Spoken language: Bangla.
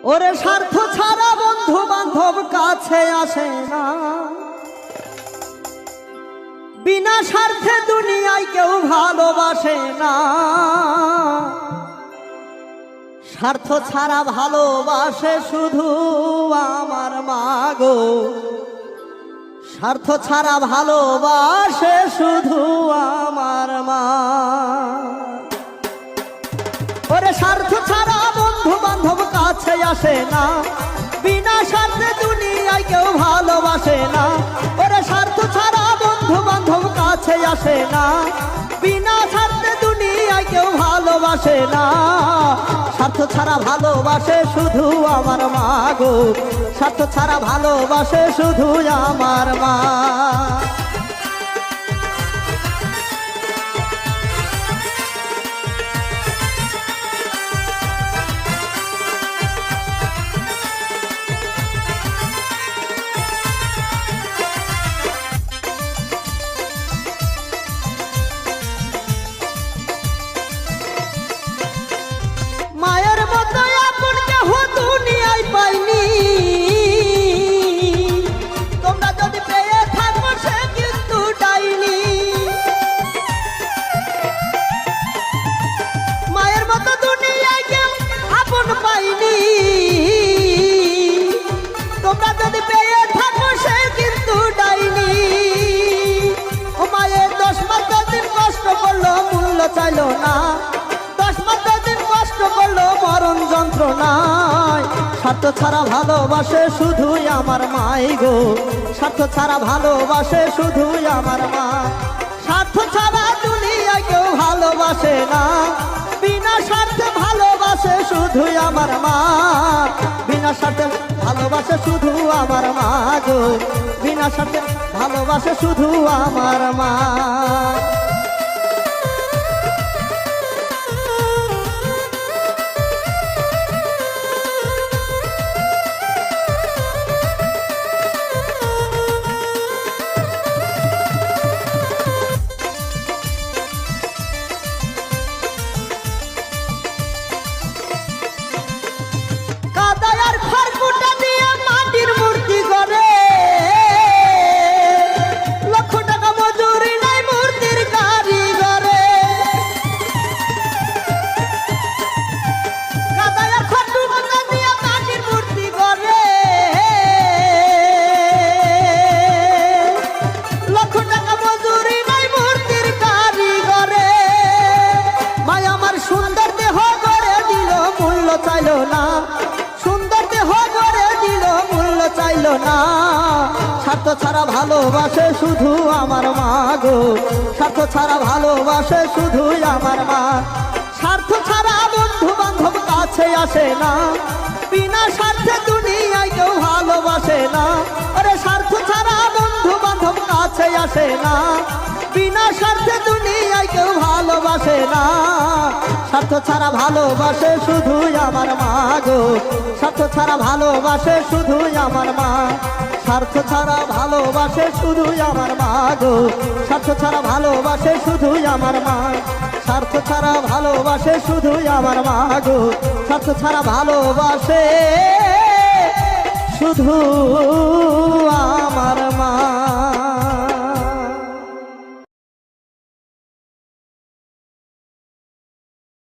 ওরে স্বার্থ ছাড়া বন্ধু বান্ধব কাছে আসে না, বিনা স্বার্থে দুনিয়ায় কেউ ভালোবাসে না। স্বার্থ ছাড়া ভালোবাসে শুধু আমার মা গো, স্বার্থ ছাড়া ভালোবাসে শুধু আমার মা। ওরে স্বার্থ ছাড়া বন্ধু বান্ধব কাছে আসে না, বিনা স্বার্থে দুনিয়ায় কেউ ভালোবাসে না। ওরে স্বার্থ ছাড়া বন্ধু বান্ধব কাছে আসে না, বিনা স্বার্থে দুনিয়ায় কেউ ভালোবাসে না। স্বার্থ ছাড়া ভালোবাসে শুধু আমার মা গো, স্বার্থ ছাড়া ভালোবাসে শুধু আমার মা। মায়ের মতো আপন কেহ দুনিয়ায় পাইনি, তোমরা যদি পেয়ে থাকো সে কিন্তু ডাইনি। মায়ের মতো দুনিয়ায় কেউ আপন পাইনি, তোমরা যদি পেয়ে থাকো সে কিন্তু ডাইনি। ও মায়ের 10 মাস 10 দিন কষ্ট করলো, মূল্য চাইলো না। 10 মাস 10 দিন কষ্ট করলো, মরণ যন্ত্রণায়। স্বার্থ ছাড়া ভালোবাসে শুধুই আমার মাই গো, স্বার্থ ছাড়া ভালোবাসে শুধুই আমার মা। স্বার্থ ছাড়া দুনিয়ায় কেউ ভালোবাসে না, বিনা স্বার্থে ভালোবাসে শুধুই আমার মা। বিনা স্বার্থে ভালোবাসে শুধু আমার মা গো, বিনা স্বার্থে ভালোবাসে শুধু আমার মা। কাদায়ার খড়কুটা দিয়ে মাটির মূর্তি করে, লক্ষ টাকা মজুরি নাই মূর্তির কারিগরে। কাদায়ার খড়কুটা দিয়ে মাটির মূর্তি করে, লক্ষ টাকা মজুরি নাই মূর্তির কারিগরে। মাই আমার সুন্দর দেহ গড়ে দিল, মূল্য চাইল না। সুন্দর দেহ গড়ে দিল, মূল্য চাইল না। স্বার্থ ছাড়া ভালোবাসে শুধু আমার মা গো, স্বার্থ ছাড়া ভালোবাসে শুধু আমার মা। স্বার্থ ছাড়া বন্ধু বান্ধব কাছে আসে না, বিনা স্বার্থে দুনিয়ায় কেউ ভালোবাসে না। আরে স্বার্থ ছাড়া বন্ধু বান্ধব কাছে আসে না, বিনা স্বার্থে দুনিয়ায় কেউ ভালোবাসে না। স্বার্থ ছাড়া ভালোবাসে শুধু আমার মা গো, স্বার্থ ছাড়া ভালোবাসে শুধু আমার মা। স্বার্থ ছাড়া ভালোবাসে শুধু আমার মা গো, স্বার্থ ছাড়া ভালোবাসে শুধু আমার মা। স্বার্থ ছাড়া ভালোবাসে শুধু আমার মা গো, স্বার্থ ছাড়া ভালোবাসে শুধু আমার মা।